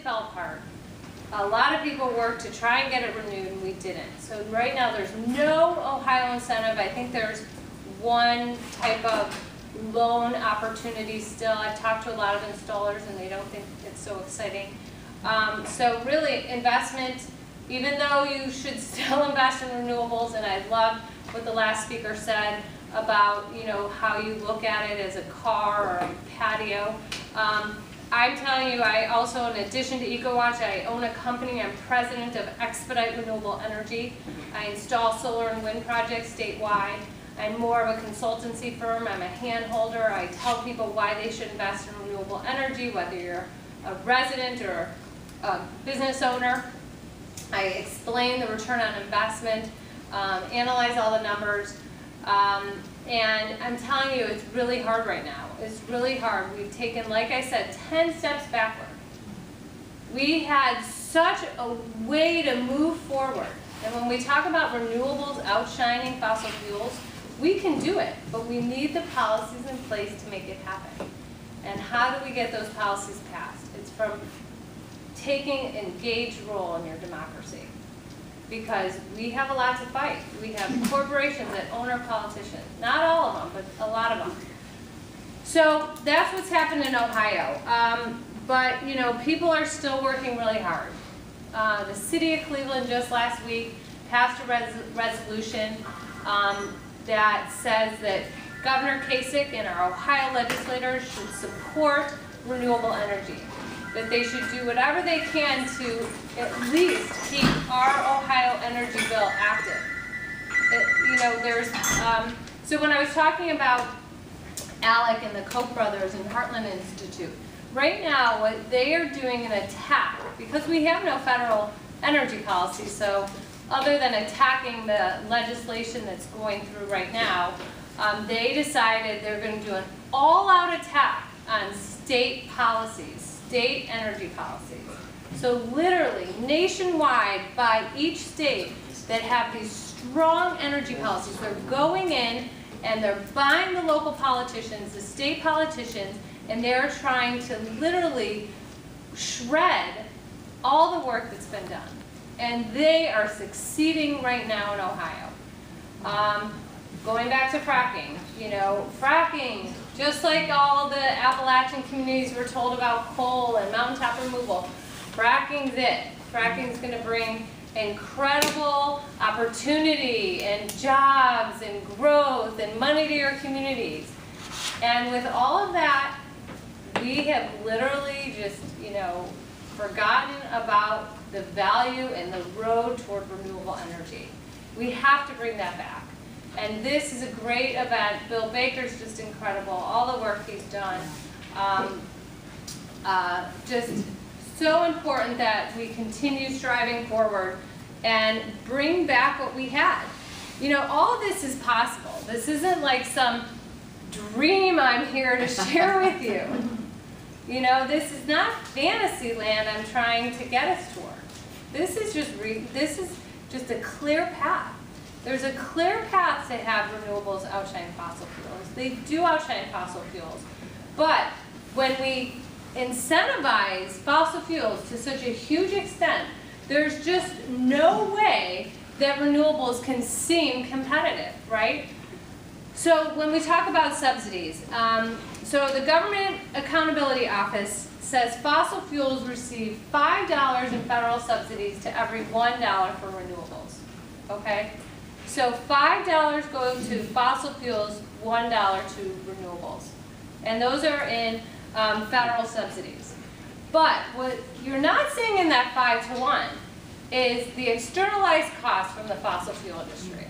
fell apart. A lot of people worked to try and get it renewed, and we didn't. So right now there's no Ohio incentive. I think there's one type of loan opportunity still. I've talked to a lot of installers, and they don't think it's so exciting. So really, investment, even though you should still invest in renewables, and I love what the last speaker said about, you know, how you look at it as a car or a patio. I'm telling you, I also, in addition to EcoWatch, I own a company. I'm president of Expedite Renewable Energy. I install solar and wind projects statewide. I'm more of a consultancy firm. I'm a hand holder. I tell people why they should invest in renewable energy, whether you're a resident or a business owner. I explain the return on investment, analyze all the numbers, and I'm telling you, it's really hard right now. It's really hard. We've taken, like I said, 10 steps backward. We had such a way to move forward. And when we talk about renewables outshining fossil fuels, we can do it, but we need the policies in place to make it happen. And how do we get those policies passed? It's from taking an engaged role in your democracy. Because we have a lot to fight. We have corporations that own our politicians. Not all of them, but a lot of them. So that's what's happened in Ohio. But you know, people are still working really hard. The city of Cleveland just last week passed a resolution that says that Governor Kasich and our Ohio legislators should support renewable energy. That they should do whatever they can to at least keep our Ohio energy bill active. You know, there's, so when I was talking about ALEC and the Koch brothers and Heartland Institute, right now what they are doing an attack, because we have no federal energy policy, so other than attacking the legislation that's going through right now, they decided they're going to do an all-out attack on state policies. State energy policies. So literally, nationwide, by each state that have these strong energy policies, they're going in and they're buying the local politicians, the state politicians, and they're trying to literally shred all the work that's been done. And they are succeeding right now in Ohio. Going back to fracking, you know, fracking, just like all the Appalachian communities were told about coal and mountaintop removal, fracking's it. Fracking's going to bring incredible opportunity and jobs and growth and money to your communities. And with all of that, we have literally just, you know, forgotten about the value and the road toward renewable energy. We have to bring that back. And this is a great event. Bill Baker's just incredible. All the work he's done. Just so important that we continue striving forward and bring back what we had. You know, all of this is possible. This isn't like some dream I'm here to share with you. You know, this is not fantasy land I'm trying to get us toward. This is just a clear path. There's a clear path to have renewables outshine fossil fuels. They do outshine fossil fuels. But when we incentivize fossil fuels to such a huge extent, there's just no way that renewables can seem competitive, right? So when we talk about subsidies, so the Government Accountability Office says fossil fuels receive $5 in federal subsidies to every $1 for renewables, okay? So $5 go to fossil fuels, $1 to renewables. And those are in federal subsidies. But what you're not seeing in that 5-to-1 is the externalized costs from the fossil fuel industry.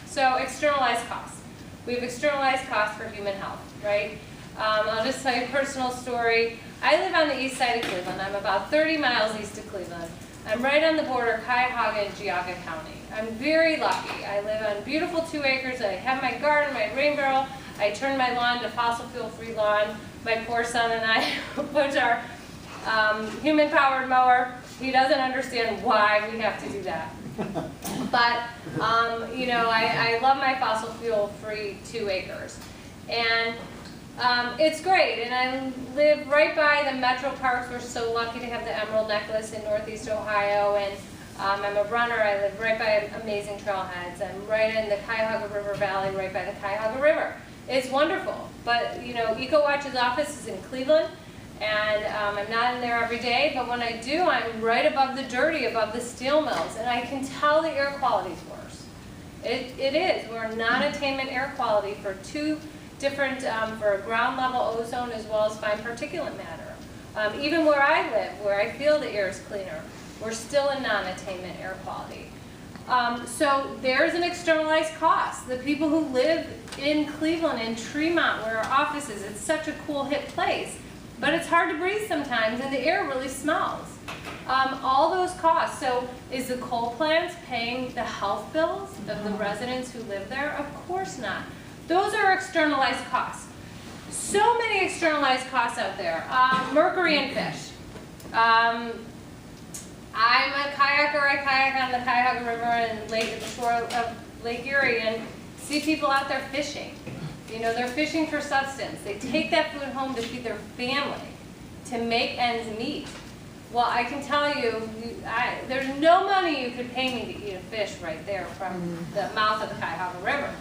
So externalized costs. We have externalized costs for human health, right? I'll just tell you a personal story. I live on the east side of Cleveland. I'm about 30 miles east of Cleveland. I'm right on the border, Cuyahoga and Geauga County. I'm very lucky. I live on beautiful 2 acres. I have my garden, my rain barrel. I turn my lawn to fossil fuel-free lawn. My poor son and I put our human-powered mower. He doesn't understand why we have to do that. But, you know, I love my fossil fuel-free 2 acres. And It's great, and I live right by the Metro Parks. We're so lucky to have the Emerald Necklace in Northeast Ohio, and I'm a runner. I live right by amazing trailheads. I'm right in the Cuyahoga River Valley, right by the Cuyahoga River. It's wonderful, but you know, EcoWatch's office is in Cleveland, and I'm not in there every day, but when I do, I'm right above the dirty, above the steel mills, and I can tell the air quality's worse. It is. We're non-attainment air quality for two different, for ground level ozone as well as fine particulate matter. Even where I live, where I feel the air is cleaner, we're still in non-attainment air quality. So there's an externalized cost. The people who live in Cleveland, in Tremont, where our office is, it's such a cool, hip place, but it's hard to breathe sometimes, and the air really smells. All those costs. So is the coal plants paying the health bills of the residents who live there? Of course not. Those are externalized costs. So many externalized costs out there. Mercury in fish. I'm a kayaker. I kayak on the Cuyahoga River and at the shore of Lake Erie, and see people out there fishing. You know, they're fishing for substance. They take that food home to feed their family, to make ends meet. Well, I can tell you, there's no money you could pay me to eat a fish right there from the mouth of the Cuyahoga River.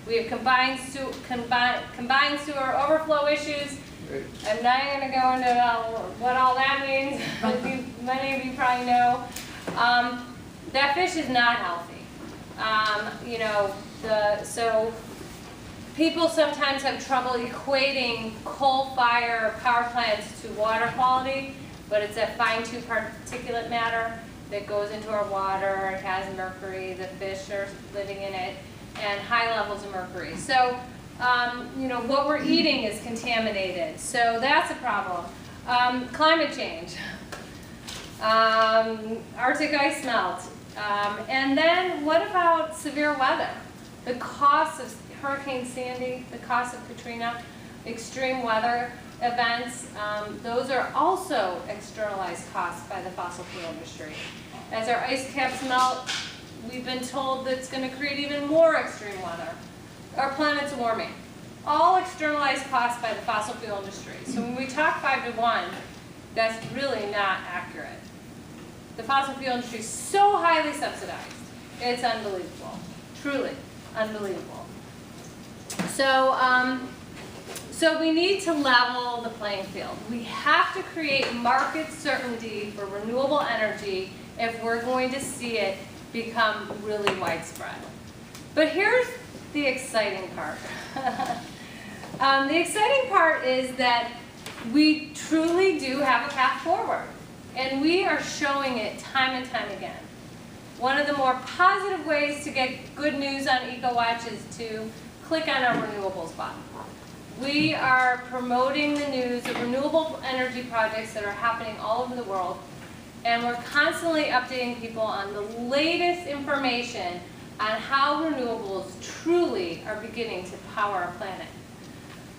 We have combined sewer overflow issues. Right. I'm not going to go into what all that means. Many of you probably know. That fish is not healthy. You know, so people sometimes have trouble equating coal-fired power plants to water quality, but it's that fine-tuned particulate matter that goes into our water. It has mercury. The fish are living in it, and high levels of mercury. So, you know, what we're eating is contaminated. So that's a problem. Climate change, Arctic ice melt, and then what about severe weather? The cost of Hurricane Sandy, the cost of Katrina, extreme weather events, those are also externalized costs by the fossil fuel industry. As our ice caps melt, we've been told that it's going to create even more extreme weather. Our planet's warming. All externalized costs by the fossil fuel industry. So when we talk 5 to 1, that's really not accurate. The fossil fuel industry is so highly subsidized. It's unbelievable. Truly unbelievable. So, so we need to level the playing field. We have to create market certainty for renewable energy if we're going to see it become really widespread. But here's the exciting part. The exciting part is that we truly do have a path forward, and we are showing it time and time again. One of the more positive ways to get good news on EcoWatch is to click on our Renewables button. We are promoting the news of renewable energy projects that are happening all over the world, and we're constantly updating people on the latest information on how renewables truly are beginning to power our planet.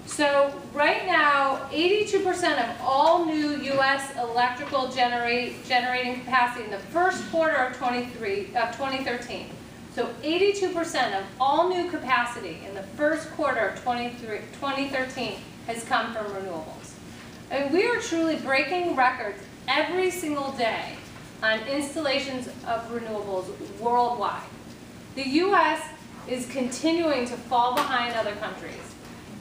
So right now, 82% of all new U.S. electrical generating capacity in the first quarter of 2013. So 82% of all new capacity in the first quarter of 2013 has come from renewables. And we are truly breaking records every single day on installations of renewables worldwide. The U.S. is continuing to fall behind other countries.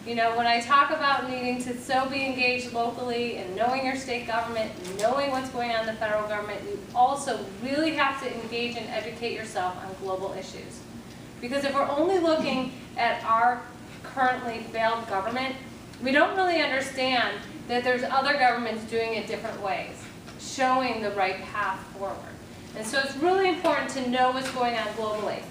You know, when I talk about needing to so be engaged locally and knowing your state government, knowing what's going on in the federal government, you also really have to engage and educate yourself on global issues. Because if we're only looking at our currently failed government, we don't really understand that there's other governments doing it different ways, showing the right path forward. And so it's really important to know what's going on globally.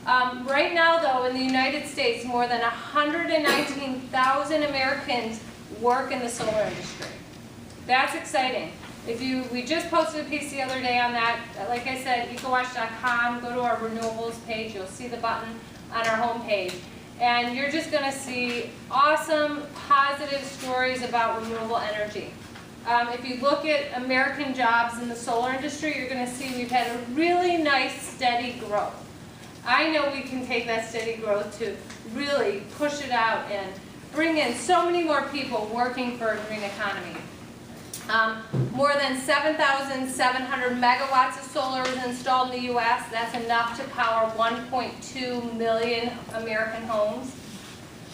Right now, though, in the United States, more than 119,000 Americans work in the solar industry. That's exciting. We just posted a piece the other day on that. Like I said, ecowatch.com, go to our renewables page. You'll see the button on our home page. And you're just going to see awesome, positive stories about renewable energy. If you look at American jobs in the solar industry, you're going to see we've had a really nice, steady growth. I know we can take that steady growth to really push it out and bring in so many more people working for a green economy. More than 7,700 megawatts of solar is installed in the U.S. That's enough to power 1.2 million American homes.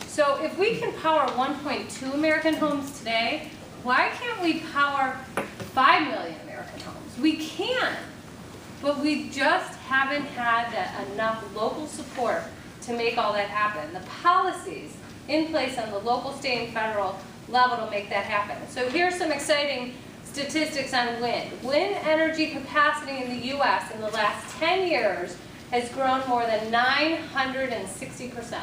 So if we can power 1.2 American homes today, why can't we power 5 million American homes? We can, but we just haven't had enough local support to make all that happen. The policies in place on the local, state, and federal level to make that happen. So here's some exciting statistics on wind. Wind energy capacity in the U.S. in the last 10 years has grown more than 960%.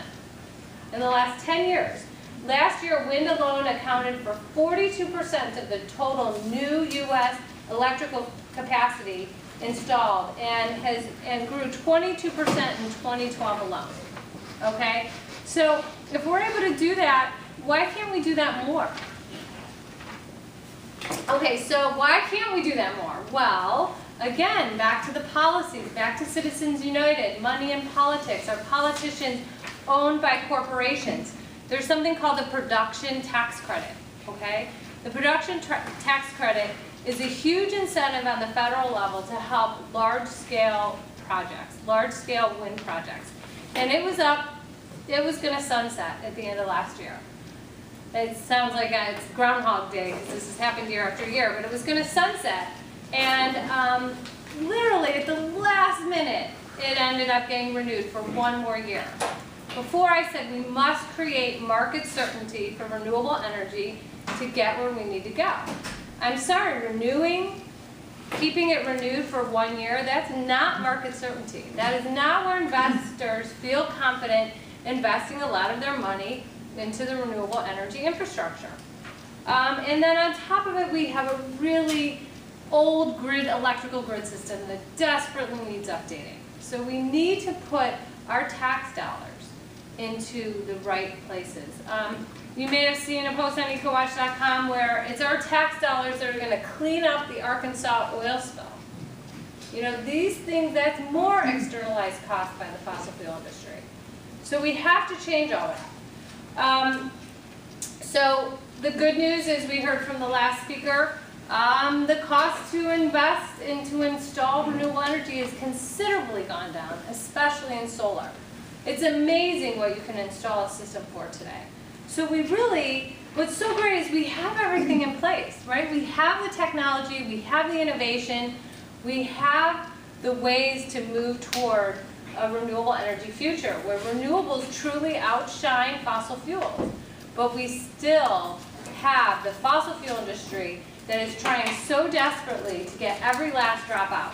In the last 10 years. Last year, wind alone accounted for 42% of the total new U.S. electrical capacity installed and grew 22% in 2012 alone. Okay? So if we're able to do that, why can't we do that more? Okay, so why can't we do that more? Well, again, back to the policies, back to Citizens United, money in politics, our politicians owned by corporations. There's something called the production tax credit, okay? The production tax credit is a huge incentive on the federal level to help large-scale projects, large-scale wind projects. And it was going to sunset at the end of last year. It sounds like it's Groundhog Day because this has happened year after year, but it was going to sunset. And literally at the last minute, it ended up getting renewed for one more year. Before I said we must create market certainty for renewable energy to get where we need to go. I'm sorry, keeping it renewed for 1 year, that's not market certainty. That is not where investors feel confident investing a lot of their money into the renewable energy infrastructure. And then on top of it, we have a really old electrical grid system that desperately needs updating. So we need to put our tax dollars into the right places. You may have seen a post on ecowatch.com where it's our tax dollars that are going to clean up the Arkansas oil spill. You know, these things, that's more externalized cost by the fossil fuel industry. So we have to change all that. So the good news is we heard from the last speaker, the cost to invest and to install renewable energy has considerably gone down, especially in solar. It's amazing what you can install a system for today. So what's so great is we have everything in place, right? We have the technology, we have the innovation, we have the ways to move toward a renewable energy future where renewables truly outshine fossil fuels. But we still have the fossil fuel industry that is trying so desperately to get every last drop out.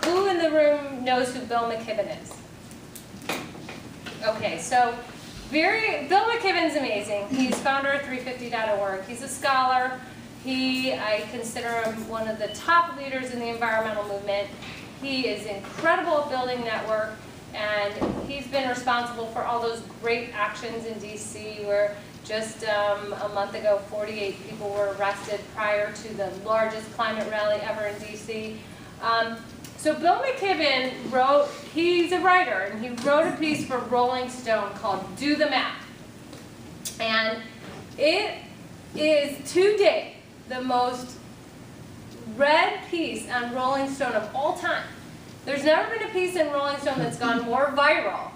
Who in the room knows who Bill McKibben is? Okay, so Bill McKibben's amazing. He's founder of 350.org. He's a scholar. I consider him one of the top leaders in the environmental movement. He is incredible at building network, and he's been responsible for all those great actions in DC where just a month ago 48 people were arrested prior to the largest climate rally ever in DC. So Bill McKibben he's a writer, and he wrote a piece for Rolling Stone called Do the Math. And it is, to date, the most read piece on Rolling Stone of all time. There's never been a piece in Rolling Stone that's gone more viral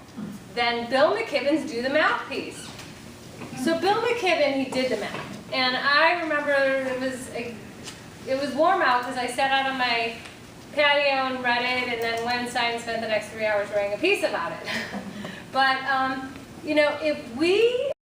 than Bill McKibben's Do the Math piece. So Bill McKibben, he did the math. And I remember it was warm out because I sat out on my patio and read it, and then went inside and spent the next 3 hours writing a piece about it. But you know, if we